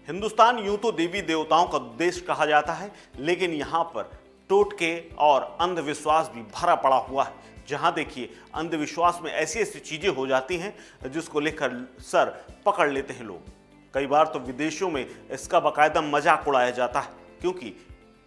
हिंदुस्तान यूं तो देवी देवताओं का देश कहा जाता है, लेकिन यहाँ पर टोटके और अंधविश्वास भी भरा पड़ा हुआ है। जहाँ देखिए अंधविश्वास में ऐसी ऐसी चीजें हो जाती हैं जिसको लेकर सर पकड़ लेते हैं लोग। कई बार तो विदेशों में इसका बाकायदा मजाक उड़ाया जाता है, क्योंकि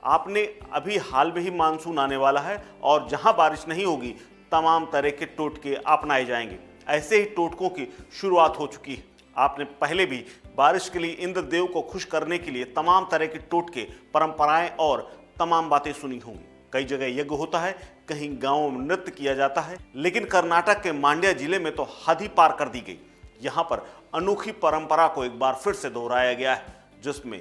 आपने अभी हाल में ही मानसून आने वाला है और जहाँ बारिश नहीं होगी तमाम तरह के टोटके अपनाए जाएंगे। ऐसे ही टोटकों की शुरुआत हो चुकी है। आपने पहले भी बारिश के लिए इंद्रदेव को खुश करने के लिए तमाम तरह के टोटके, परंपराएं और तमाम बातें सुनी होंगी। कई जगह यज्ञ होता है, कहीं गांवों में नृत्य किया जाता है, लेकिन कर्नाटक के मांड्या जिले में तो हद ही पार कर दी गई। यहाँ पर अनोखी परंपरा को एक बार फिर से दोहराया गया है, जिसमें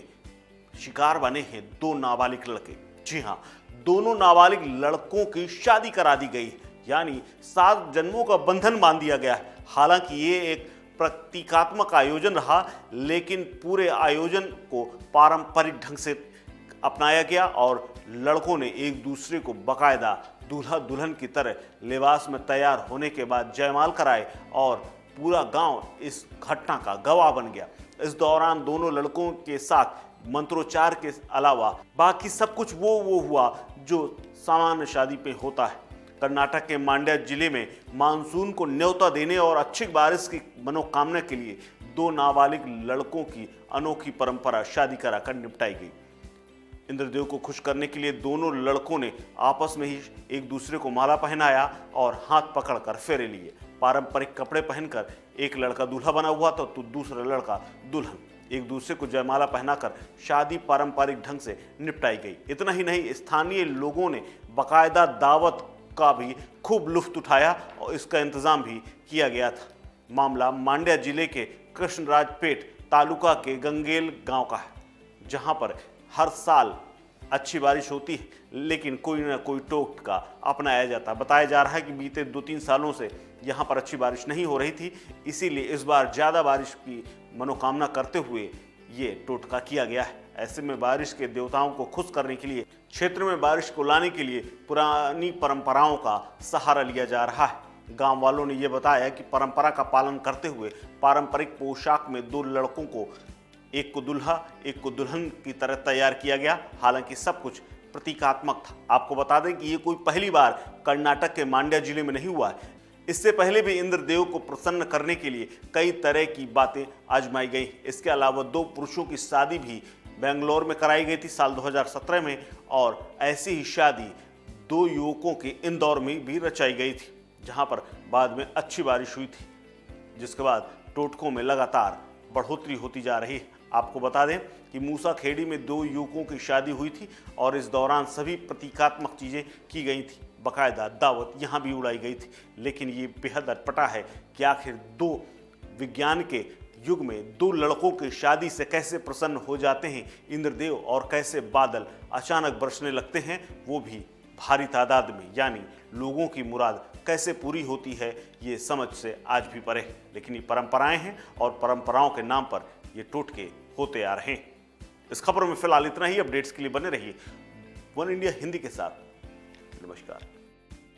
शिकार बने हैं दो नाबालिग लड़के। जी हाँ, दोनों नाबालिग लड़कों की शादी करा दी गई, यानी 7 जन्मों का बंधन बांध दिया गया है। हालांकि ये एक प्रतीकात्मक आयोजन रहा, लेकिन पूरे आयोजन को पारंपरिक ढंग से अपनाया गया और लड़कों ने एक दूसरे को बाकायदा दूल्हा दुल्हन की तरह लिबास में तैयार होने के बाद जयमाल कराए और पूरा गांव इस घटना का गवाह बन गया। इस दौरान दोनों लड़कों के साथ मंत्रोच्चार के अलावा बाकी सब कुछ वो हुआ जो सामान्य शादी पे होता है। कर्नाटक के मांड्या जिले में मानसून को न्योता देने और अच्छी बारिश की मनोकामना के लिए 2 नाबालिग लड़कों की अनोखी परंपरा शादी कराकर निपटाई गई। इंद्रदेव को खुश करने के लिए दोनों लड़कों ने आपस में ही एक दूसरे को माला पहनाया और हाथ पकड़कर फेरे लिए। पारंपरिक कपड़े पहनकर एक लड़का दूल्हा बना हुआ था तो दूसरा लड़का दुल्हन। एक दूसरे को जयमाला पहनाकर शादी पारंपरिक ढंग से निपटाई गई। इतना ही नहीं, स्थानीय लोगों ने बाकायदा दावत का भी खूब लुत्फ उठाया और इसका इंतजाम भी किया गया था। मामला मांड्या जिले के कृष्णराजपेट तालुका के गंगेल गांव का है, जहां पर हर साल अच्छी बारिश होती है, लेकिन कोई ना कोई टोटका अपनाया जाता। बताया जा रहा है कि बीते 2-3 सालों से यहाँ पर अच्छी बारिश नहीं हो रही थी, इसीलिए इस बार ज़्यादा बारिश की मनोकामना करते हुए ये टोटका किया गया है। ऐसे में बारिश के देवताओं को खुश करने के लिए, क्षेत्र में बारिश को लाने के लिए पुरानी परंपराओं का सहारा लिया जा रहा है। गांव वालों ने यह बताया कि परंपरा का पालन करते हुए पारंपरिक पोशाक में 2 लड़कों को, एक को दूल्हा एक को दुल्हन की तरह तैयार किया गया। हालांकि सब कुछ प्रतीकात्मक था। आपको बता दें कि ये कोई पहली बार कर्नाटक के मांड्या जिले में नहीं हुआ है। इससे पहले भी इंद्रदेव को प्रसन्न करने के लिए कई तरह की बातें आजमाई गई। इसके अलावा 2 पुरुषों की शादी भी बेंगलोर में कराई गई थी साल 2017 में, और ऐसी ही शादी 2 युवकों की इंदौर में भी रचाई गई थी, जहां पर बाद में अच्छी बारिश हुई थी, जिसके बाद टोटकों में लगातार बढ़ोतरी होती जा रही है। आपको बता दें कि मूसा खेड़ी में 2 युवकों की शादी हुई थी और इस दौरान सभी प्रतीकात्मक चीज़ें की गई थी। बाकायदा दावत यहाँ भी उड़ाई गई थी। लेकिन ये बेहद अटपटा है कि आखिर 2 विज्ञान के युग में 2 लड़कों की शादी से कैसे प्रसन्न हो जाते हैं इंद्रदेव और कैसे बादल अचानक बरसने लगते हैं, वो भी भारी तादाद में। यानी लोगों की मुराद कैसे पूरी होती है, ये समझ से आज भी परे है। लेकिन ये परंपराएं हैं और परंपराओं के नाम पर ये टोटके होते आ रहे हैं। इस खबर में फिलहाल इतना ही। अपडेट्स के लिए बने रहिए वन इंडिया हिंदी के साथ। नमस्कार।